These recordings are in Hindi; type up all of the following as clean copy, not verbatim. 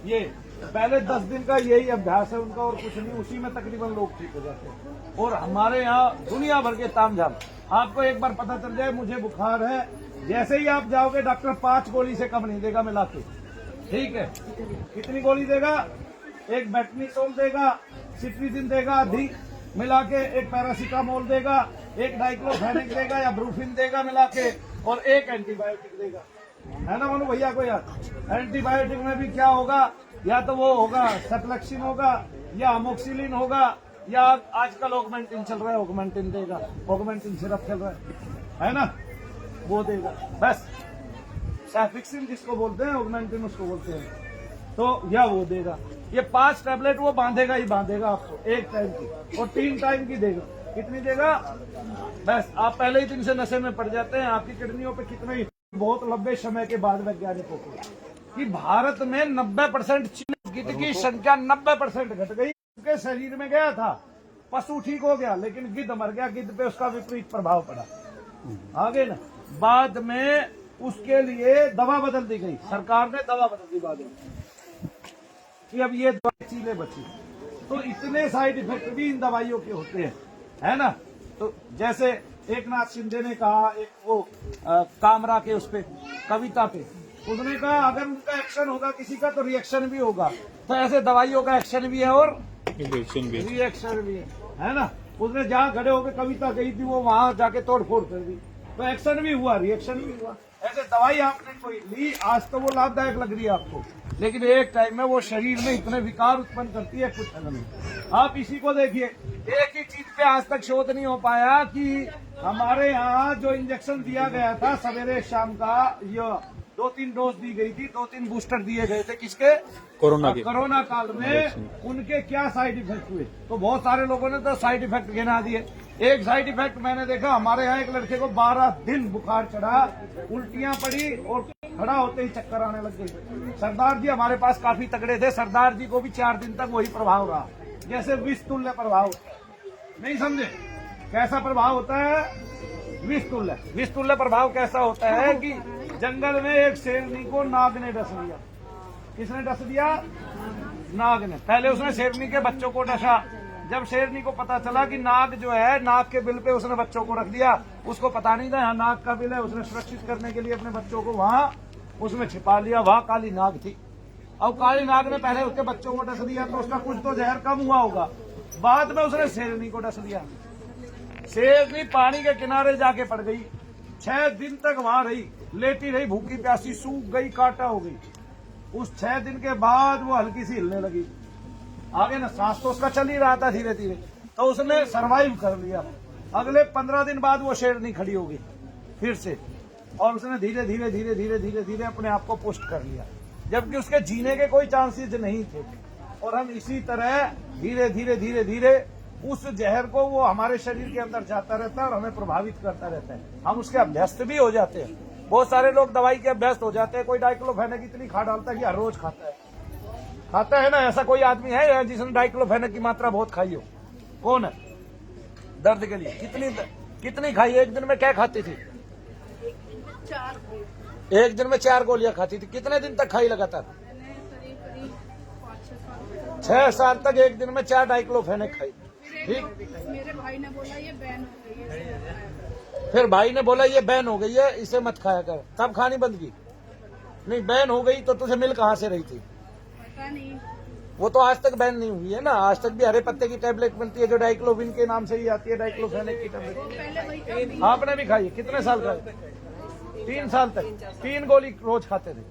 ये पहले 10 दिन का यही अभ्यास है उनका और कुछ नहीं, उसी में तकरीबन लोग ठीक हो जाते हैं। और हमारे यहाँ दुनिया भर के तामझाम, आपको एक बार पता चल जाए मुझे बुखार है, जैसे ही आप जाओगे डॉक्टर 5 गोली से कम नहीं देगा मिला के, ठीक है। कितनी गोली देगा? एक बेटनीसोल देगा, सिट्रीजिन देगा अधिक मिला के, एक पैरासीटामोल देगा, एक डाइक्लोफेनिक देगा या ब्रूफिन देगा मिला के, और एक एंटीबायोटिक देगा, है ना मनु भैया को यार। एंटीबायोटिक में भी क्या होगा, या तो वो होगा सेफ्लेक्सिन होगा या अमोक्सिलिन होगा, या आजकल ऑगमेंटिन चल रहा है, ऑगमेंटिन देगा, ऑगमेंटिन सिरप चल रहा है ना, वो देगा बस। सेफ्लेक्सिन जिसको बोलते हैं, ऑगमेंटिन उसको बोलते हैं, तो या वो देगा। ये 5 टैबलेट वो बांधेगा ही बांधेगा आपको एक टाइम की, और 3 टाइम की देगा। कितनी देगा? बस आप पहले ही दिन से नशे में पड़ जाते हैं। आपकी किडनियों पे कितने, बहुत लंबे समय के बाद वैज्ञानिकों को कि भारत में 90% गिद्ध की संख्या 90% घट गई। उनके शरीर में गया था, पशु ठीक हो गया, लेकिन गिद्ध मर गया, गिद्ध पे उसका विपरीत प्रभाव पड़ा। आगे ना बाद में उसके लिए दवा बदल दी गई, सरकार ने दवा बदल दी बाद में कि अब ये दवा चीले बची। तो इतने साइड इफेक्ट भी इन दवाइयों के होते हैं, है ना। तो जैसे एक नाथ शिंदे ने कहा, एक वो कामरा के उस पे कविता पे, उसने कहा अगर उनका एक्शन होगा किसी का तो रिएक्शन भी होगा, तो ऐसे दवाइयों का एक्शन भी है और रिएक्शन भी है ना। उसने जहाँ खड़े होकर कविता कही थी वो वहां जाके तोड़ फोड़ कर दी, तो एक्शन भी हुआ, रिएक्शन भी हुआ। ऐसे दवाई आपने कोई ली, आज तो वो लाभदायक लग रही है आपको, लेकिन एक टाइम में वो शरीर में इतने विकार उत्पन्न करती है, कुछ अलग नहीं। आप इसी को देखिए, एक ही चीज पे आज तक शोध नहीं हो पाया कि हमारे यहाँ जो इंजेक्शन दिया गया था सवेरे शाम का, ये 2-3 डोज दी गई थी, 2-3 बूस्टर दिए गए थे, किसके? कोरोना काल में। उनके क्या साइड इफेक्ट हुए? तो बहुत सारे लोगों ने तो साइड इफेक्ट गिना दिए। एक साइड इफेक्ट मैंने देखा, हमारे यहाँ एक लड़के को 12 दिन बुखार चढ़ा, उल्टियां पड़ी और खड़ा होते ही चक्कर आने लग गई। सरदार जी हमारे पास काफी तगड़े थे, सरदार जी को भी 4 दिन तक वही प्रभाव रहा, जैसे विष तुल्य प्रभाव। नहीं समझे कैसा प्रभाव होता है? विष तुल्य प्रभाव कैसा होता है कि जंगल में एक शेरनी को नाग ने डस लिया। किसने डस दिया? नाग ने। पहले उसने शेरनी के बच्चों को डसा। जब शेरनी को पता चला कि नाग जो है, नाग के बिल पे उसने बच्चों को रख दिया, उसको पता नहीं था यहाँ नाग का बिल है, उसने सुरक्षित करने के लिए अपने बच्चों को वहां उसमें छिपा लिया। वहां काली नाग थी। अब काली नाग ने पहले उसके बच्चों को डस दिया तो उसका कुछ तो जहर कम हुआ होगा, बाद में उसने शेरनी को डस दिया। शेरनी पानी के किनारे जाके पड़ गई, 6 दिन तक वहां रही, लेटी रही, भूखी प्यासी, सूख गई, काटा हो गई। उस 6 दिन के बाद वो हल्की सी हिलने लगी। आगे ना सांस तो उसका चल ही रहा था धीरे धीरे, तो उसने सरवाइव कर लिया। अगले 15 दिन बाद वो शेरनी खड़ी हो गई फिर से, और उसने धीरे धीरे धीरे धीरे धीरे धीरे अपने आप को पुष्ट कर लिया, जबकि उसके जीने के कोई चांसेस नहीं थे। और हम इसी तरह धीरे धीरे धीरे धीरे उस जहर को वो हमारे शरीर के अंदर जाता रहता है और हमें प्रभावित करता रहता है। हम उसके अभ्यस्त भी हो जाते हैं। बहुत सारे लोग दवाई के अभ्यस्त हो जाते हैं। कोई डाइक्लोफेनेक इतनी खा डालता है कि हर रोज खाता है ना। ऐसा कोई आदमी है जिसने डाइक्लोफेनेक की मात्रा बहुत खाई हो? कौन है? दर्द के लिए कितनी खाई? एक दिन में क्या खाती थी? 4। एक दिन में 4 गोलियां खाती थी। कितने दिन तक खाई लगातार? 6 साल तक एक दिन में 4 डाइक्लोफेनेक खाई। ठीक। मेरे भाई ने बोला ये बैन हो गई है। फिर भाई ने बोला ये बैन हो गई है, इसे मत खाया कर। तब खानी बंद की? नहीं, बैन हो गई तो तुझे मिल कहाँ से रही थी? पता नहीं। वो तो आज तक बैन नहीं हुई है ना। आज तक भी हरे पत्ते की टैबलेट मिलती है जो डाइक्लोविन के नाम से ही आती है, डाइक्लोफेनेक की टैबलेट। आपने भी खाई? कितने साल खाई? 3 साल तक 3 गोली रोज खाते थे।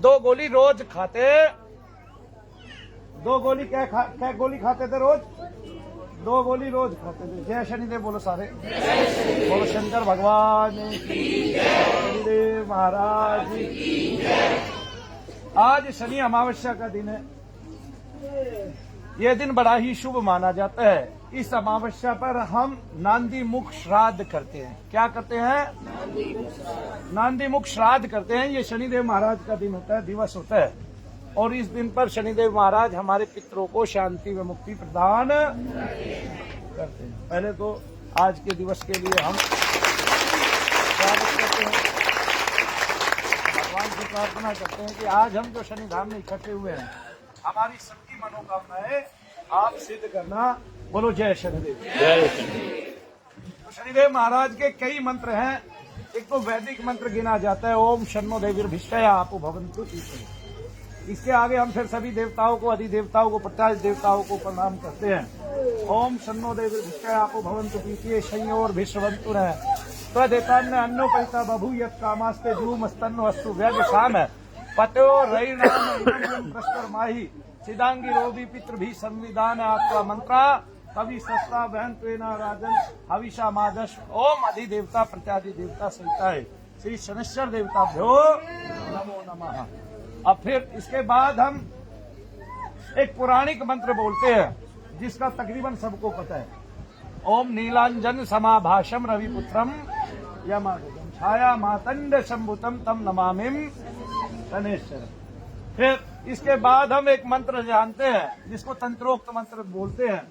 2 गोली रोज खाते। 2 गोली क्या गोली खाते थे रोज? 2 गोली रोज खाते थे। जय शनिदेव बोलो सारे। बोलो शंकर भगवान की जय, शनिदेव महाराज की जय। आज शनि अमावस्या का दिन है। यह दिन बड़ा ही शुभ माना जाता है। इस अमावस्या पर हम नांदी मुख श्राद्ध करते हैं। क्या करते हैं? नांदी मुख श्राद्ध करते हैं। ये शनिदेव महाराज का दिन होता है, दिवस होता है। और इस दिन पर शनिदेव महाराज हमारे पितरों को शांति व मुक्ति प्रदान करते हैं। पहले तो आज के दिवस के लिए हम स्वागत करते हैं, भगवान से प्रार्थना करते हैं कि आज हम जो शनि धाम में इकट्ठे हुए हैं, हमारी सबकी मनोकामनाएं आप सिद्ध करना। बोलो जय शनिदेव। जय शनि। तो शनिदेव महाराज के कई मंत्र हैं। एक तो वैदिक मंत्र गिना जाता है, ओम शन्नो देवीर्भिष्टया आपो भवन्तु ईश्वरे। इसके आगे हम फिर सभी देवताओं को, अधिदेवताओं को, 50 देवताओं को प्रणाम करते हैं। ओम शन्नो देवीर्भिष्टया आपो भवन्तु ईश्वरे शयोर्भिष्वन्तु न त्वदेतान्न अन्नोपैता बभू यत् कामास्ते जूमस्तन्नो अस्तु व्यगशाम पतो रैणाम इदं प्रस्तर माहि सिदांगी रोबी पितृभि संविधान आपका मंत्रा कवि सस्ता बहन त्वेना राजन हविषा मादश। ओम अधिदेवता प्रत्याधिदेवता सहिताय श्री शनिश्चर देवताभ्यो नमो नमः। अब फिर इसके बाद हम एक पौराणिक मंत्र बोलते हैं जिसका तकरीबन सबको पता है। ओम नीलांजन समाभाषम रविपुत्रम यमागम छाया मातंड शंभुतम तम नमामिम शनेश्वर। फिर इसके बाद हम एक मंत्र जानते हैं जिसको तंत्रोक्त मंत्र बोलते हैं,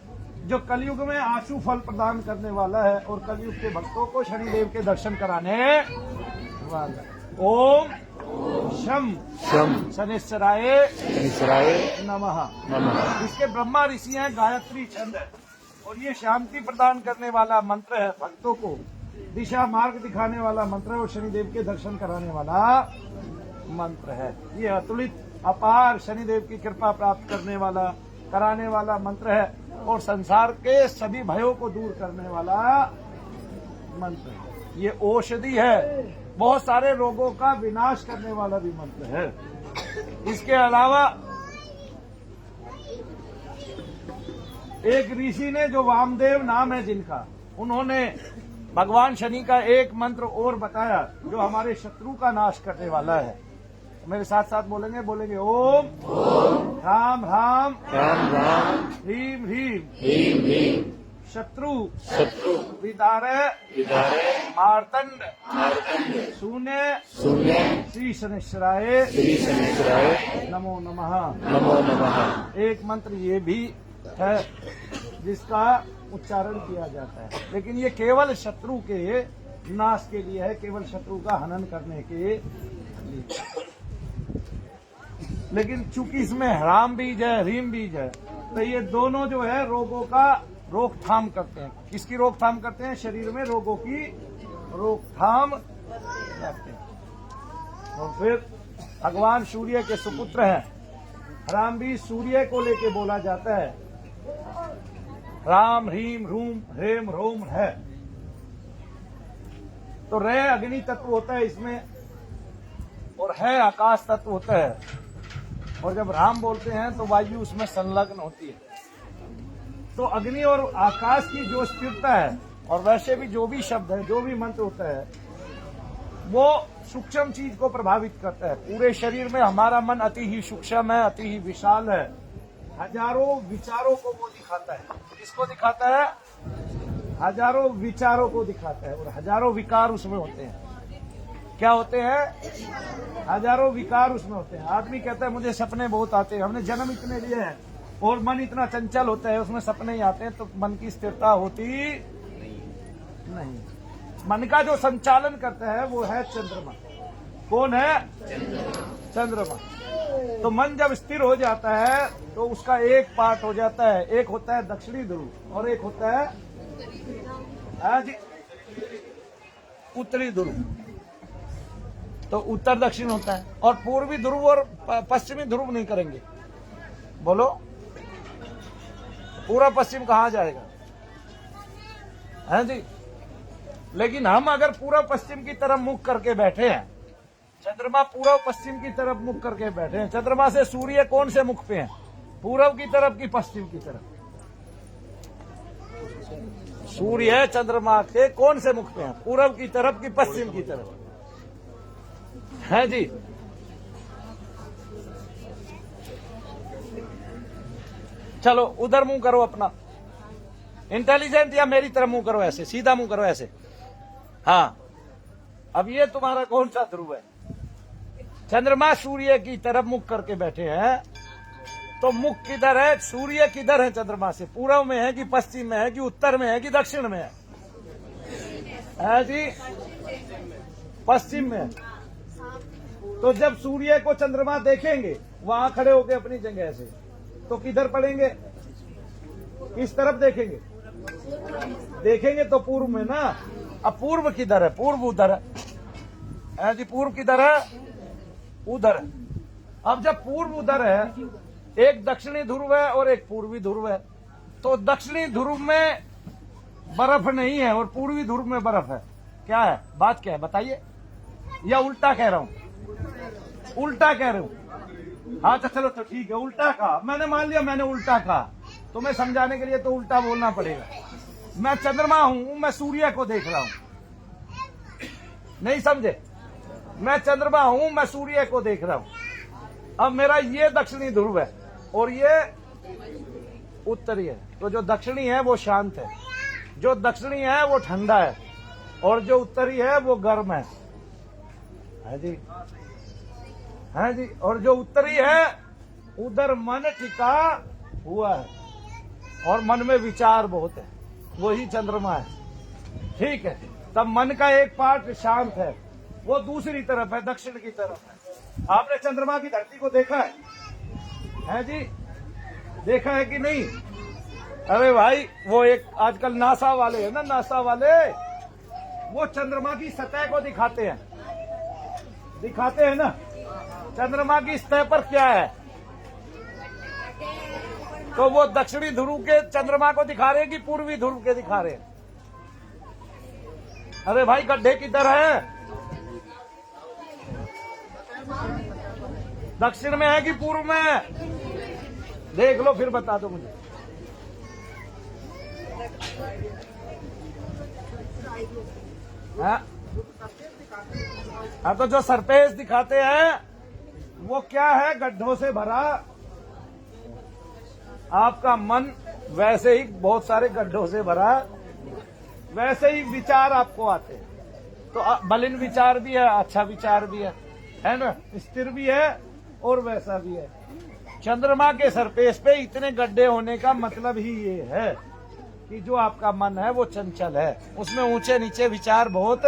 जो कलयुग में आशु फल प्रदान करने वाला है और कलयुग के भक्तों को शनिदेव के दर्शन कराने वाला। ओम शम शनिश्चराय नमः। इसके ब्रह्मा ऋषि हैं, गायत्री छंद है और ये शांति प्रदान करने वाला मंत्र है, भक्तों को दिशा मार्ग दिखाने वाला मंत्र है और शनिदेव के दर्शन कराने वाला मंत्र है। ये अतुलित अपार शनिदेव की कृपा प्राप्त करने वाला, कराने वाला मंत्र है और संसार के सभी भयों को दूर करने वाला मंत्र है। ये औषधि है, बहुत सारे रोगों का विनाश करने वाला भी मंत्र है। इसके अलावा एक ऋषि ने, जो वामदेव नाम है जिनका, उन्होंने भगवान शनि का एक मंत्र और बताया जो हमारे शत्रु का नाश करने वाला है। मेरे साथ साथ बोलेंगे ओम राम राम ह्रीम ह्रीम शत्रु विदारे मार्तंड शून्य श्री शनिश्चराय नमो नमः। एक मंत्र ये भी है जिसका उच्चारण किया जाता है, लेकिन ये केवल शत्रु के नाश के लिए है, केवल शत्रु का हनन करने के लिए। लेकिन चूंकि इसमें ह्राम बीज है, ह्रीम बीज है, तो ये दोनों जो है रोगों का रोकथाम करते हैं। किसकी रोकथाम करते हैं? शरीर में रोगों की रोकथाम करते हैं। और फिर भगवान सूर्य के सुपुत्र हैं, राम भी सूर्य को लेके बोला जाता है। राम ह्रीम ह्रूम ह्रेम ह्रोम है, तो रे अग्नि तत्व होता है इसमें और है आकाश तत्व होता है। और जब राम बोलते हैं तो वायु उसमें संलग्न होती है। तो अग्नि और आकाश की जो स्थिरता है, और वैसे भी जो भी शब्द है, जो भी मंत्र होता है, वो सूक्ष्म चीज को प्रभावित करता है। पूरे शरीर में हमारा मन अति ही सूक्ष्म है, अति ही विशाल है। हजारों विचारों को वो दिखाता है। किसको दिखाता है? हजारों विचारों को दिखाता है और हजारों विकार उसमें होते हैं। क्या होते हैं? हजारों विकार उसमें होते हैं। आदमी कहता है मुझे सपने बहुत आते हैं, हमने जन्म इतने लिए हैं और मन इतना चंचल होता है, उसमें सपने ही आते हैं, तो मन की स्थिरता होती नहीं। मन का जो संचालन करता है वो है चंद्रमा। कौन है? चंद्रमा। तो मन जब स्थिर हो जाता है तो उसका एक पार्ट हो जाता है, एक होता है दक्षिणी ध्रुव और एक होता है जी उत्तरी ध्रुव। तो उत्तर दक्षिण होता है और पूर्वी ध्रुव और पश्चिमी ध्रुव नहीं करेंगे। बोलो, पूरा पश्चिम कहाँ जाएगा? है जी। लेकिन हम अगर पूरा पश्चिम की तरफ मुख करके बैठे हैं, चंद्रमा पूर्व पश्चिम की तरफ मुख करके बैठे हैं। चंद्रमा से सूर्य कौन से मुख पे है? पूर्व की तरफ की पश्चिम की तरफ? सूर्य चंद्रमा के कौन से मुख पे है? पूर्व की तरफ की पश्चिम की तरफ? है जी। चलो उधर मुंह करो अपना, इंटेलिजेंट, या मेरी तरफ मुंह करो, ऐसे सीधा मुंह करो ऐसे। हाँ, अब ये तुम्हारा कौन सा ध्रुव है? चंद्रमा सूर्य की तरफ मुख करके बैठे हैं, तो मुख किधर है? सूर्य किधर है चंद्रमा से? पूर्व में है कि पश्चिम में है कि उत्तर में है कि दक्षिण में है जी? पश्चिम में। तो जब सूर्य को चंद्रमा देखेंगे वहां खड़े होके अपनी जगह से, तो किधर पड़ेंगे? किस तरफ देखेंगे? देखेंगे तो पूर्व में ना। अब पूर्व किधर है? पूर्व उधर है जी। पूर्व किधर है? उधर है। अब जब पूर्व उधर है, एक दक्षिणी ध्रुव है और एक पूर्वी ध्रुव है, तो दक्षिणी ध्रुव में बर्फ नहीं है और पूर्वी ध्रुव में बर्फ है। क्या है बात? क्या है बताइए? या उल्टा कह रहा हूं? उल्टा कह रहे हूं? हाँ तो चलो, तो ठीक है, उल्टा कहा मैंने, मान लिया मैंने उल्टा कहा। तुम्हें समझाने के लिए तो उल्टा बोलना पड़ेगा। मैं चंद्रमा हूं, मैं सूर्य को देख रहा हूं, नहीं समझे? मैं चंद्रमा हूं, मैं सूर्य को देख रहा हूं। अब मेरा ये दक्षिणी ध्रुव है और ये उत्तरी है। तो जो दक्षिणी है वो शांत है, जो दक्षिणी है वो ठंडा है, और जो उत्तरी है वो गर्म है जी, है जी। और जो उत्तरी है उधर मन टिका हुआ है और मन में विचार बहुत है, वही चंद्रमा है। ठीक है, तब मन का एक पार्ट शांत है, वो दूसरी तरफ है, दक्षिण की तरफ है। आपने चंद्रमा की धरती को देखा है जी? देखा है कि नहीं? अरे भाई, वो एक आजकल नासा वाले है ना, नासा वाले, वो चंद्रमा की सतह को दिखाते हैं ना। चंद्रमा की सतह पर क्या है? तो वो दक्षिणी ध्रुव के चंद्रमा को दिखा रहे हैं कि पूर्वी ध्रुव के दिखा रहे हैं? अरे भाई, गड्ढे किधर है? दक्षिण में है कि पूर्व में? देख लो फिर बता दो मुझे। हाँ, तो जो सरफेस दिखाते हैं वो क्या है? गड्ढों से भरा। आपका मन वैसे ही बहुत सारे गड्ढों से भरा, वैसे ही विचार आपको आते हैं। तो मलिन विचार भी है, अच्छा विचार भी है ना? स्थिर भी है और वैसा भी है। चंद्रमा के सरफेस पे इतने गड्ढे होने का मतलब ही ये है कि जो आपका मन है वो चंचल है, उसमें ऊंचे नीचे विचार बहुत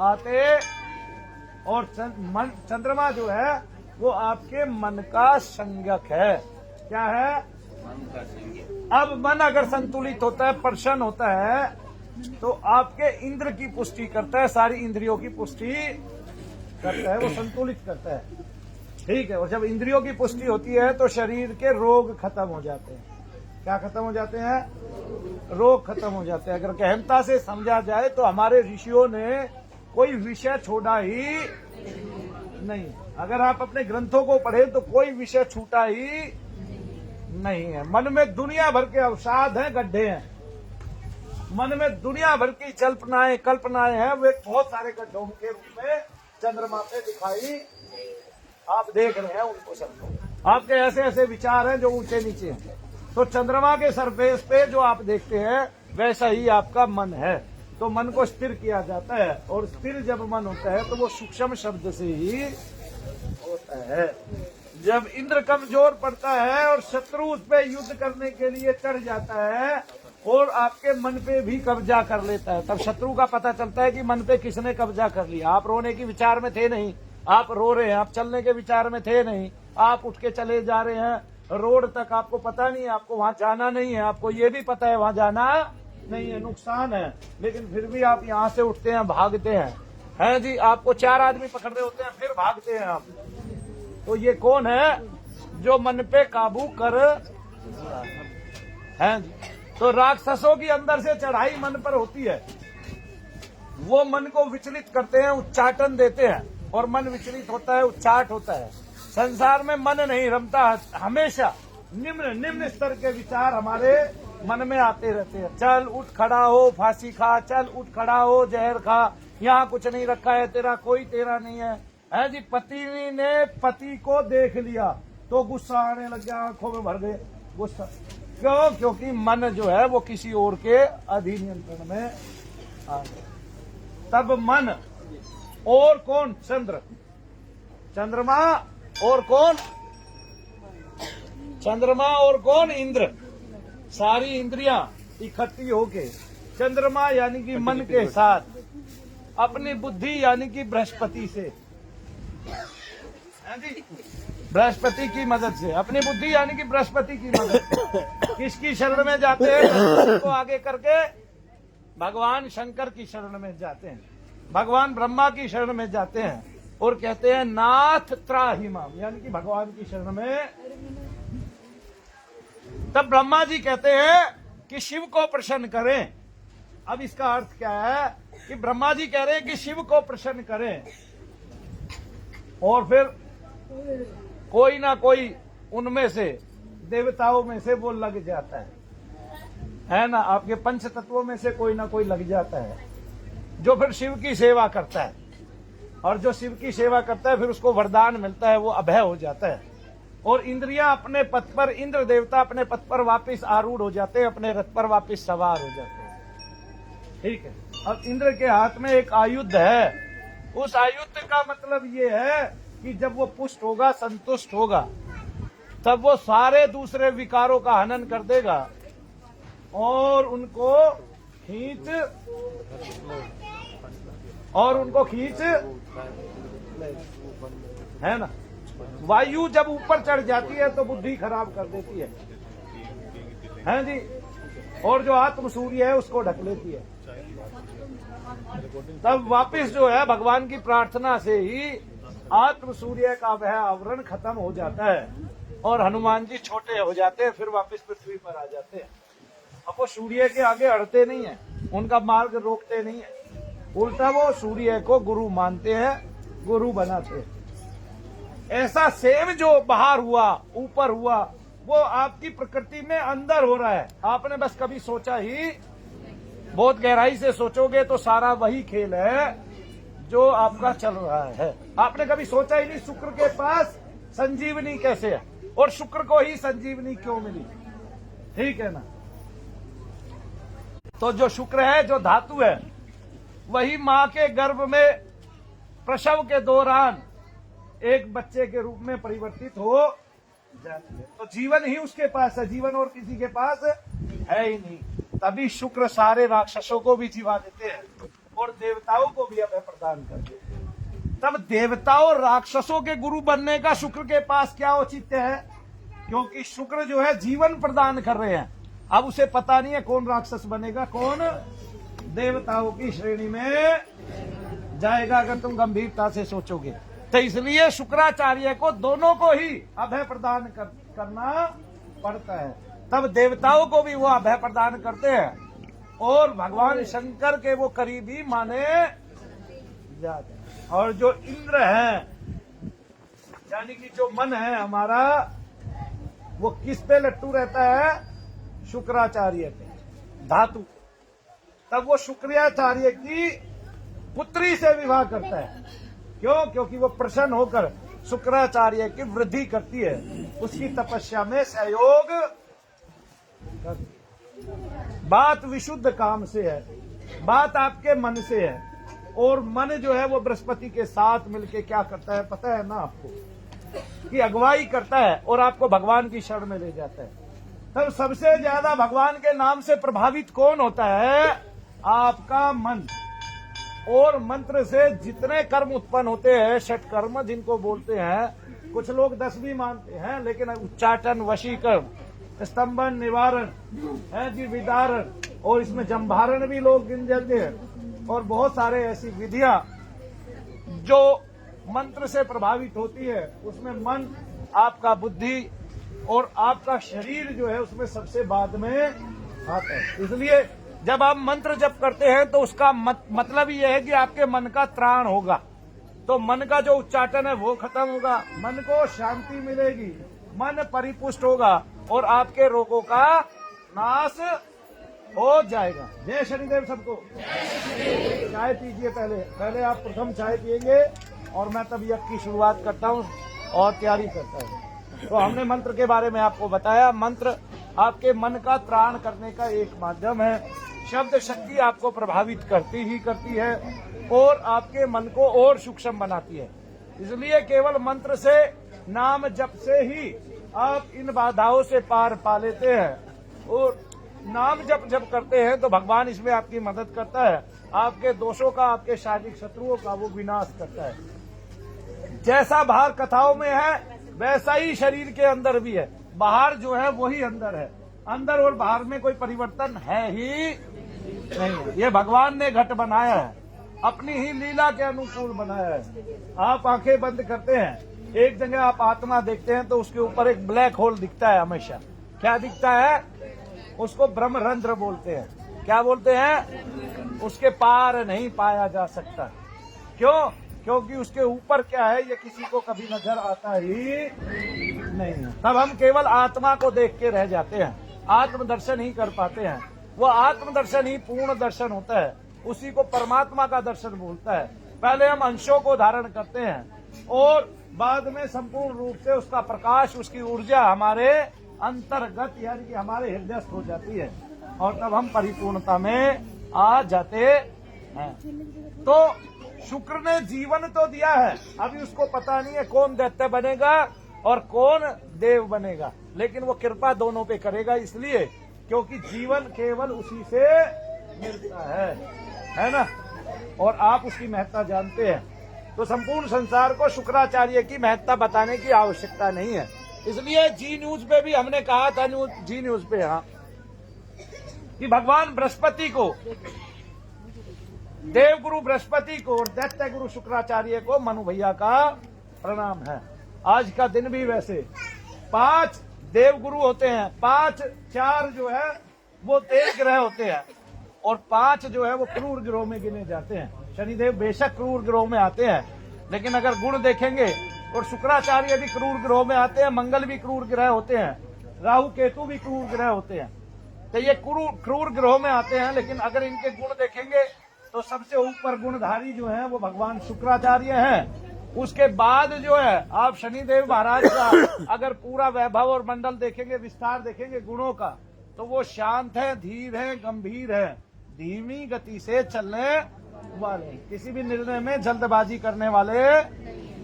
आते। और चंद्रमा जो है वो आपके मन का संज्ञक है। क्या है? अब मन अगर संतुलित होता है, प्रसन्न होता है, तो आपके इंद्र की पुष्टि करता है, सारी इंद्रियों की पुष्टि करता है, वो संतुलित करता है। ठीक है, और जब इंद्रियों की पुष्टि होती है तो शरीर के रोग खत्म हो जाते हैं। क्या खत्म हो जाते हैं? रोग खत्म हो जाते हैं। अगर गहनता से समझा जाए तो हमारे ऋषियों ने कोई विषय छोड़ा ही नहीं। अगर आप अपने ग्रंथों को पढ़े तो कोई विषय छूटा ही नहीं है। मन में दुनिया भर के अवसाद हैं, गड्ढे हैं। मन में दुनिया भर की कल्पनाएं हैं, वे बहुत सारे गड्ढों के रूप में चंद्रमा पे दिखाई आप देख रहे हैं उनको सबको। आपके ऐसे ऐसे विचार हैं जो ऊंचे नीचे हैं। तो चंद्रमा के सरफेस पे जो आप देखते हैं वैसा ही आपका मन है। तो मन को स्थिर किया जाता है, और स्थिर जब मन होता है तो वो सूक्ष्म शब्द से ही होता है। जब इंद्र कमजोर पड़ता है और शत्रु उस पे युद्ध करने के लिए चढ़ जाता है और आपके मन पे भी कब्जा कर लेता है, तब शत्रु का पता चलता है कि मन पे किसने कब्जा कर लिया। आप रोने की विचार में थे नहीं, आप रो रहे हैं। आप चलने के विचार में थे नहीं, आप उठ के चले जा रहे हैं रोड तक। आपको पता नहीं है, आपको वहां जाना नहीं है, आपको ये भी पता है वहां जाना नहीं है, नुकसान है, लेकिन फिर भी आप यहाँ से उठते हैं, भागते हैं जी। आपको 4 आदमी पकड़ रहे होते हैं, फिर भागते हैं आप। तो ये कौन है? जो मन पे काबू कर है जी। तो राक्षसों की अंदर से चढ़ाई मन पर होती है, वो मन को विचलित करते हैं, उच्चाटन देते हैं, और मन विचलित होता है, उच्चाट होता है। संसार में मन नहीं रमता, हमेशा निम्न स्तर के विचार हमारे मन में आते रहते हैं। चल उठ खड़ा हो, फांसी खा, चल उठ खड़ा हो, जहर खा, यहाँ कुछ नहीं रखा है तेरा, कोई तेरा नहीं है जी। पत्नी ने पति को देख लिया तो गुस्सा आने लग गया, आंखों में भर गए गुस्सा। क्यों? क्योंकि मन जो है वो किसी और के अधीन नियंत्रण में आ गया। तब मन और कौन? चंद्रमा और कौन? चंद्रमा और कौन? इंद्र। सारी इंद्रियां इकट्ठी होके चंद्रमा यानी कि मन के साथ अपनी बुद्धि यानी कि बृहस्पति से हाँ जी, बृहस्पति की मदद से, अपनी बुद्धि यानी कि बृहस्पति की मदद से। किसकी शरण में जाते हैं? बृहस्पति को आगे करके भगवान शंकर की शरण में जाते हैं, भगवान ब्रह्मा की शरण में जाते हैं और कहते हैं नाथ त्राहिमाम, यानी कि भगवान की शरण में। तब ब्रह्मा जी कहते हैं कि शिव को प्रसन्न करें। अब इसका अर्थ क्या है कि ब्रह्मा जी कह रहे हैं कि शिव को प्रसन्न करें, और फिर कोई ना कोई उनमें से देवताओं में से वो लग जाता है ना, आपके पंच तत्वों में से कोई ना कोई लग जाता है जो फिर शिव की सेवा करता है, और जो शिव की सेवा करता है फिर उसको वरदान मिलता है, वो अभय हो जाता है, और इंद्रियां अपने पथ पर, इंद्र देवता अपने पथ पर वापस आरूढ़ हो जाते हैं, अपने रथ पर वापस सवार हो जाते हैं। ठीक है, अब इंद्र के हाथ में एक आयुध है, उस आयुध का मतलब ये है कि जब वो पुष्ट होगा, संतुष्ट होगा, तब वो सारे दूसरे विकारों का हनन कर देगा और उनको खींच है ना। वायु जब ऊपर चढ़ जाती है तो बुद्धि खराब कर देती है जी, और जो आत्म सूर्य है उसको ढक लेती है। तब वापस जो है भगवान की प्रार्थना से ही आत्म सूर्य का वह आवरण खत्म हो जाता है और हनुमान जी छोटे हो जाते हैं, फिर वापस पृथ्वी पर आ जाते हैं। अब वो सूर्य के आगे अड़ते नहीं है, उनका मार्ग रोकते नहीं है, उल्टा वो सूर्य को गुरु मानते हैं, गुरु बनाते हैं। ऐसा सेम जो बाहर हुआ, ऊपर हुआ, वो आपकी प्रकृति में अंदर हो रहा है। आपने बस कभी सोचा ही, बहुत गहराई से सोचोगे तो सारा वही खेल है जो आपका चल रहा है। आपने कभी सोचा ही नहीं शुक्र के पास संजीवनी कैसे है और शुक्र को ही संजीवनी क्यों मिली। ठीक है ना। तो जो शुक्र है, जो धातु है, वही मां के गर्भ में प्रसव के दौरान एक बच्चे के रूप में परिवर्तित हो जाती है। तो जीवन ही उसके पास है, जीवन और किसी के पास है ही नहीं। तभी शुक्र सारे राक्षसों को भी जीवा देते हैं और देवताओं को भी अभय प्रदान करते हैं। तब देवताओं राक्षसों के गुरु बनने का शुक्र के पास क्या औचित्य है? क्योंकि शुक्र जो है जीवन प्रदान कर रहे हैं। अब उसे पता नहीं है कौन राक्षस बनेगा, कौन देवताओं की श्रेणी में जाएगा, अगर तुम गंभीरता से सोचोगे। तो इसलिए शुक्राचार्य को दोनों को ही अभय प्रदान करना पड़ता है। तब देवताओं को भी वो अभय प्रदान करते हैं और भगवान शंकर के वो करीबी माने जाते हैं। और जो इंद्र है, यानी कि जो मन है हमारा, वो किस पे लट्टू रहता है? शुक्राचार्य पे, धातु। तब वो शुक्राचार्य की पुत्री से विवाह करता है। क्यों? क्योंकि वो प्रसन्न होकर शुक्राचार्य की वृद्धि करती है, उसकी तपस्या में सहयोग करती है। बात विशुद्ध काम से है, बात आपके मन से है, और मन जो है वो बृहस्पति के साथ मिलके क्या करता है पता है ना आपको, कि अगुवाई करता है और आपको भगवान की शरण में ले जाता है। तब सबसे ज्यादा भगवान के नाम से प्रभावित कौन होता है? आपका मन। और मंत्र से जितने कर्म उत्पन्न होते हैं, षट कर्म जिनको बोलते हैं, कुछ लोग 10 भी मानते हैं, लेकिन उच्चाटन, वशीकरण, स्तंभन, निवारण है जी, विदारण, और इसमें जम्भारण भी लोग गिन जाते हैं, और बहुत सारे ऐसी विधियां जो मंत्र से प्रभावित होती है। उसमें मन, आपका बुद्धि और आपका शरीर जो है उसमें सबसे बाद में आता है। इसलिए जब आप मंत्र जप करते हैं तो उसका मतलब ये है कि आपके मन का त्राण होगा। तो मन का जो उच्चाटन है वो खत्म होगा, मन को शांति मिलेगी, मन परिपुष्ट होगा और आपके रोगों का नाश हो जाएगा। जय शनिदेव सबको। चाय पीजिए, पहले आप प्रथम चाय पिएंगे और मैं तब यज्ञ की शुरुआत करता हूँ और तैयारी करता हूँ। तो हमने मंत्र के बारे में आपको बताया। मंत्र आपके मन का त्राण करने का एक माध्यम है। शब्द शक्ति आपको प्रभावित करती ही करती है और आपके मन को और सूक्ष्म बनाती है। इसलिए केवल मंत्र से, नाम जप से ही आप इन बाधाओं से पार पा लेते हैं। और नाम जप करते हैं तो भगवान इसमें आपकी मदद करता है, आपके दोषों का, आपके शारीरिक शत्रुओं का वो विनाश करता है। जैसा बाहर कथाओं में है वैसा ही शरीर के अंदर भी है। बाहर जो है वही अंदर है, अंदर और बाहर में कोई परिवर्तन है ही नहीं। ये भगवान ने घट बनाया है, अपनी ही लीला के अनुकूल बनाया है। आप आंखें बंद करते हैं, एक जगह आप आत्मा देखते हैं तो उसके ऊपर एक ब्लैक होल दिखता है हमेशा। क्या दिखता है? उसको ब्रह्मरंध्र बोलते हैं। क्या बोलते हैं? उसके पार नहीं पाया जा सकता। क्यों? क्योंकि उसके ऊपर क्या है ये किसी को कभी नजर आता ही नहीं है। तब हम केवल आत्मा को देख के रह जाते हैं, आत्मदर्शन ही कर पाते हैं। वो आत्मदर्शन ही पूर्ण दर्शन होता है, उसी को परमात्मा का दर्शन बोलता है। पहले हम अंशों को धारण करते हैं और बाद में संपूर्ण रूप से उसका प्रकाश, उसकी ऊर्जा हमारे अंतर्गत यानी कि हमारे हृदयस्थ हो जाती है और तब हम परिपूर्णता में आ जाते हैं। तो शुक्र ने जीवन तो दिया है, अभी उसको पता नहीं है कौन दैत्य बनेगा और कौन देव बनेगा, लेकिन वो कृपा दोनों पे करेगा, इसलिए क्योंकि जीवन केवल उसी से मिलता है ना। और आप उसकी महत्ता जानते हैं, तो संपूर्ण संसार को शुक्राचार्य की महत्ता बताने की आवश्यकता नहीं है। इसलिए जी न्यूज पे भी हमने कहा था, जी न्यूज पे यहाँ, कि भगवान बृहस्पति को, देव गुरु बृहस्पति को और दैत्य गुरु शुक्राचार्य को मनु भैया का प्रणाम है। आज का दिन भी वैसे 5 देव गुरु होते हैं, 4 जो है वो देव ग्रह होते हैं और 5 जो है वो क्रूर ग्रहों में गिने जाते हैं। शनिदेव बेशक क्रूर ग्रहों में आते हैं, लेकिन अगर गुण देखेंगे और शुक्राचार्य भी क्रूर ग्रहों में आते हैं, मंगल भी क्रूर ग्रह होते हैं, राहु केतु भी क्रूर ग्रह होते हैं। तो ये क्रूर ग्रहों में आते हैं, लेकिन अगर इनके गुण देखेंगे तो सबसे ऊपर गुणधारी जो है वो भगवान शुक्राचार्य हैं। उसके बाद जो है आप शनिदेव महाराज का अगर पूरा वैभव और मंडल देखेंगे, विस्तार देखेंगे गुणों का, तो वो शांत है, धीर है, गंभीर है, धीमी गति से चलने वाले, किसी भी निर्णय में जल्दबाजी करने वाले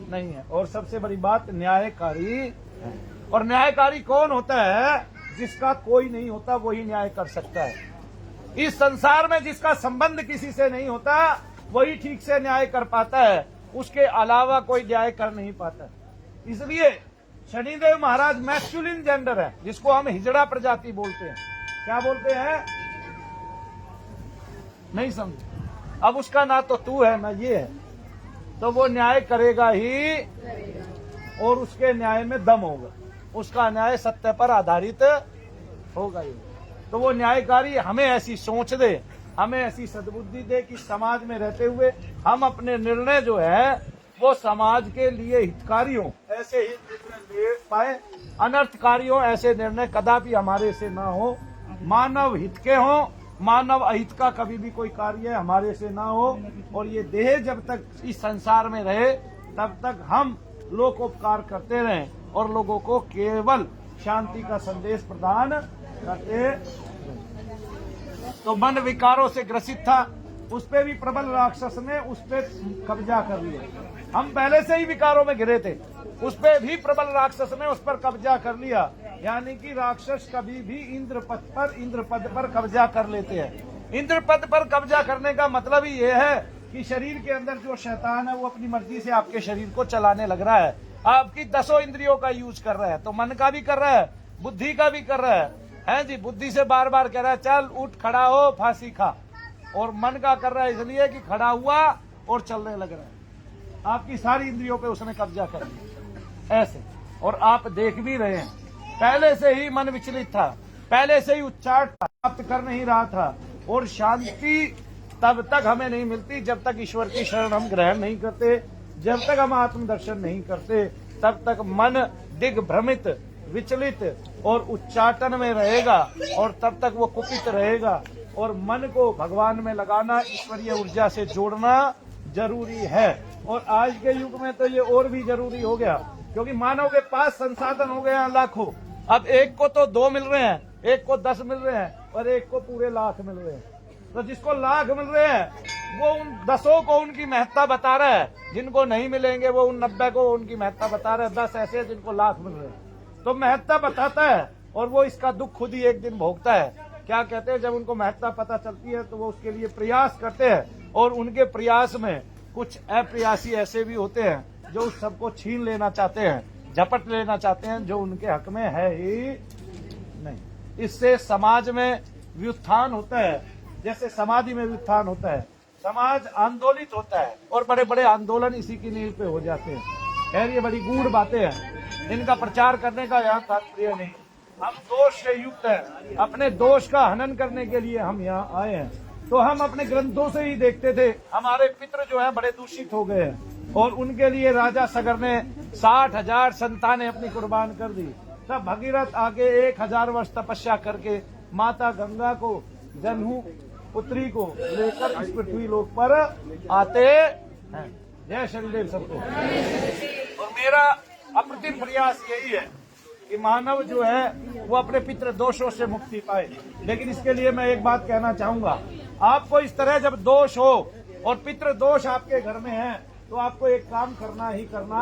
नहीं है। और सबसे बड़ी बात न्यायकारी है। और न्यायकारी कौन होता है? जिसका कोई नहीं होता वही न्याय कर सकता है। इस संसार में जिसका संबंध किसी से नहीं होता वही ठीक से न्याय कर पाता है, उसके अलावा कोई न्याय कर नहीं पाता। इसलिए शनिदेव महाराज मैस्कुलिन जेंडर है, जिसको हम हिजड़ा प्रजाति बोलते हैं। क्या बोलते हैं? नहीं समझे? अब उसका ना तो तू है ना ये है, तो वो न्याय करेगा ही और उसके न्याय में दम होगा, उसका न्याय सत्य पर आधारित होगा ही। तो वो न्यायकारी हमें ऐसी सोच दे, हमें ऐसी सद्बुद्धि दे कि समाज में रहते हुए हम अपने निर्णय जो है वो समाज के लिए हितकारी हो, ऐसे ही निर्णय ले पाए। अनर्थकारियों ऐसे निर्णय कदापि हमारे से ना हो, मानव हित के हो, मानव अहित का कभी भी कोई कार्य हमारे से ना हो। और ये देह जब तक इस संसार में रहे तब तक हम लोकोपकार करते रहें और लोगों को केवल शांति का संदेश प्रदान करते। तो मन विकारों से ग्रसित था, उस पे भी प्रबल राक्षस ने उस पे कब्जा कर लिया। हम पहले से ही विकारों में घिरे थे, उस पे भी प्रबल राक्षस ने उस पर कब्जा कर लिया। यानी कि राक्षस कभी भी इंद्र पद पर कब्जा कर लेते हैं। इंद्र पद पर कब्जा करने का मतलब ही ये है कि शरीर के अंदर जो शैतान है वो अपनी मर्जी से आपके शरीर को चलाने लग रहा है, आपकी 10 इंद्रियों का यूज कर रहा है। तो मन का भी कर रहा है, बुद्धि का भी कर रहा है जी। बुद्धि से बार बार कह रहा है चल उठ खड़ा हो फांसी खा, और मन का कर रहा है इसलिए कि खड़ा हुआ और चलने लग रहा है। आपकी सारी इंद्रियों पे उसने कब्जा कर लिया ऐसे। और आप देख भी रहे हैं, पहले से ही मन विचलित था, पहले से ही उच्चाट प्राप्त कर नहीं रहा था। और शांति तब तक हमें नहीं मिलती जब तक ईश्वर की शरण हम ग्रहण नहीं करते, जब तक हम आत्मदर्शन नहीं करते, तब तक मन दिग्भ्रमित, विचलित और उच्चाटन में रहेगा और तब तक वो कुपित रहेगा। और मन को भगवान में लगाना, ईश्वरीय ऊर्जा से जोड़ना जरूरी है। और आज के युग में तो ये और भी जरूरी हो गया, क्योंकि मानव के पास संसाधन हो गए हैं लाखों। अब एक को तो 2 मिल रहे हैं, एक को 10 मिल रहे हैं और एक को पूरे लाख मिल रहे हैं। तो जिसको लाख मिल रहे हैं वो उन 10 को उनकी महत्ता बता रहा है, जिनको नहीं मिलेंगे वो उन 90 को उनकी महत्ता बता रहा है। 10 ऐसे जिनको लाख मिल रहे हैं, तो महत्ता बताता है और वो इसका दुख खुद ही एक दिन भोगता है। क्या कहते हैं, जब उनको महत्ता पता चलती है तो वो उसके लिए प्रयास करते हैं, और उनके प्रयास में कुछ अप्रयासी ऐसे भी होते हैं जो उस सबको छीन लेना चाहते हैं, झपट लेना चाहते हैं, जो उनके हक में है ही नहीं। इससे समाज में व्युत्थान होता है, जैसे समाधि में व्युत्थान होता है, समाज आंदोलित होता है और बड़े बड़े आंदोलन इसी की नींव पे हो जाते हैं। खैर ये बड़ी गूढ़ बातें हैं, इनका प्रचार करने का यहाँ तात्पर्य नहीं। हम दोष से युक्त हैं, अपने दोष का हनन करने के लिए हम यहाँ आए हैं। तो हम अपने ग्रंथों से ही देखते थे, हमारे पितृ जो है बड़े दूषित हो गए हैं और उनके लिए राजा सगर ने 60,000 संतानें अपनी कुर्बान कर दी। तब भगीरथ आगे 1000 वर्ष तपस्या करके माता गंगा को, जन्हू पुत्री को लेकर इस पृथ्वी लोक पर आते हैं। जय शनिदेव सबको। और मेरा अप्रतिम प्रयास यही है कि मानव जो है वो अपने पितृ दोषों से मुक्ति पाए। लेकिन इसके लिए मैं एक बात कहना चाहूंगा, आपको इस तरह जब दोष हो और पितृ दोष आपके घर में है तो आपको एक काम करना ही करना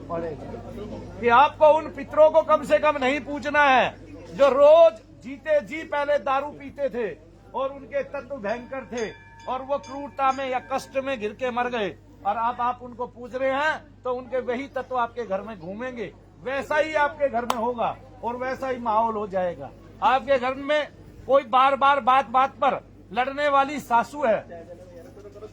पड़ेगा कि आपको उन पितरों को कम से कम नहीं पूछना है जो रोज जीते जी पहले दारू पीते थे और उनके तत्व भयंकर थे और वो क्रूरता में या कष्ट में घिर के मर गए, और अब आप उनको पूछ रहे हैं तो उनके वही तत्व आपके घर में घूमेंगे। वैसा ही आपके घर में होगा और वैसा ही माहौल हो जाएगा। आपके घर में कोई बार बार बात बात पर लड़ने वाली सासू है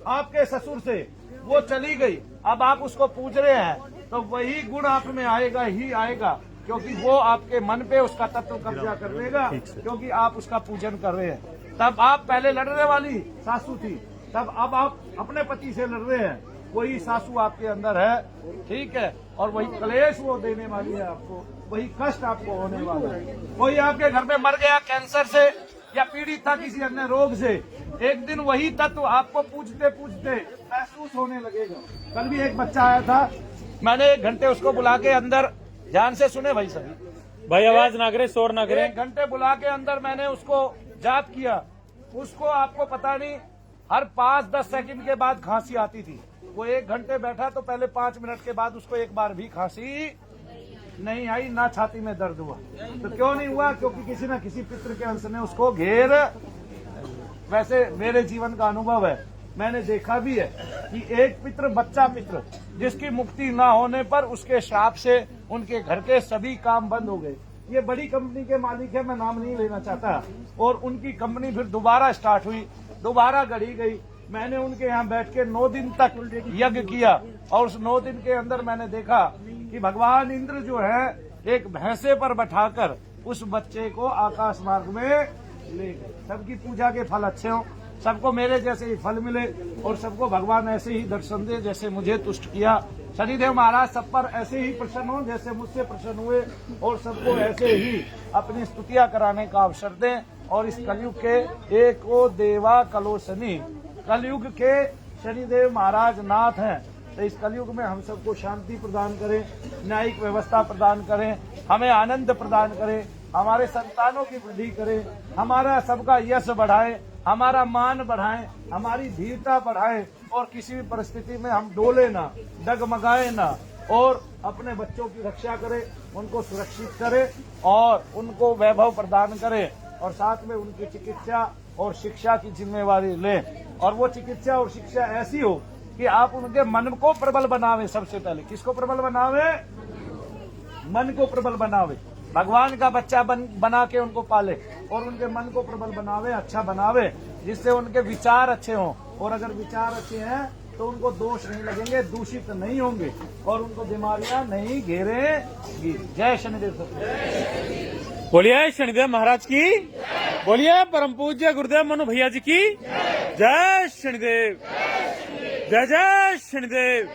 आपके ससुर से, वो चली गई, अब आप उसको पूछ रहे हैं तो वही गुण आप में आएगा ही आएगा, क्योंकि वो आपके मन पे उसका तत्व कब्जा कर लेगा, क्योंकि आप उसका पूजन कर रहे हैं। तब आप पहले लड़ने वाली सासू थी, तब अब आप अपने पति से लड़ रहे हैं, वही सासू आपके अंदर है, ठीक है, और वही क्लेश वो देने वाली है आपको, वही कष्ट आपको होने वाला है। कोई आपके घर में मर गया कैंसर से या पीड़ित था किसी अन्य रोग से, एक दिन वही तत्व आपको पूछते पूछते महसूस होने लगेगा। कल भी एक बच्चा आया था, मैंने 1 घंटे उसको बुला के अंदर, ध्यान से सुने भाई सभी, भाई आवाज ना करे, शोर ना करे। 1 घंटे बुला के अंदर मैंने उसको जाप किया। उसको आपको पता नहीं हर 5-10 सेकंड के बाद खांसी आती थी। वो 1 घंटे बैठा तो पहले 5 मिनट के बाद उसको एक बार भी खांसी नहीं आई, ना छाती में दर्द हुआ। तो क्यों नहीं हुआ? क्योंकि किसी न किसी पितृ के अंश ने उसको घेर। वैसे मेरे जीवन का अनुभव है, मैंने देखा भी है कि एक पितृ, बच्चा पितृ, जिसकी मुक्ति ना होने पर उसके श्राप से उनके घर के सभी काम बंद हो गए। ये बड़ी कंपनी के मालिक है, मैं नाम नहीं लेना चाहता, और उनकी कंपनी फिर दोबारा स्टार्ट हुई, दोबारा गढ़ी गई। मैंने उनके यहाँ बैठ के 9 दिन तक यज्ञ किया और उस 9 दिन के अंदर मैंने देखा कि भगवान इंद्र जो है एक भैंसे पर बैठाकर उस बच्चे को आकाश मार्ग में ले गए। सबकी पूजा के फल अच्छे हों, सबको मेरे जैसे ही फल मिले और सबको भगवान ऐसे ही दर्शन दे जैसे मुझे तुष्ट किया। शनिदेव महाराज सब पर ऐसे ही प्रसन्न हो जैसे मुझसे प्रसन्न हुए, और सबको ऐसे ही अपनी स्तुतियां कराने का अवसर दें। और इस कलयुग के एको देवा कलो शनि, कलयुग के शनिदेव महाराज नाथ हैं, तो इस कलयुग में हम सबको शांति प्रदान करें, न्यायिक व्यवस्था प्रदान करें, हमें आनंद प्रदान करें, हमारे संतानों की वृद्धि करें, हमारा सबका यश बढ़ाए, हमारा मान बढ़ाएं, हमारी धीरता बढ़ाएं, और किसी भी परिस्थिति में हम डोले ना, डगमगाए ना, और अपने बच्चों की रक्षा करें, उनको सुरक्षित करें और उनको वैभव प्रदान करें, और साथ में उनकी चिकित्सा और शिक्षा की जिम्मेवारी लें। और वो चिकित्सा और शिक्षा ऐसी हो कि आप उनके मन को प्रबल बनावे। सबसे पहले किसको प्रबल बनावे? मन को प्रबल बनावे। भगवान का बच्चा बना के उनको पाले और उनके मन को प्रबल बनावे, अच्छा बनावे, जिससे उनके विचार अच्छे हों। और अगर विचार अच्छे हैं तो उनको दोष नहीं लगेंगे, दूषित नहीं होंगे और उनको बीमारियां नहीं घेरेंगी। जय शनिदेव सत्य। बोलिए शनिदेव महाराज की, बोलिए परम पूज्य गुरुदेव मनु भैया जी की जय शनिदेव, जय जय शनिदेव।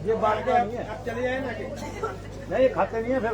ये बात नहीं है, चले जाए ना, नहीं खाते नहीं है फिर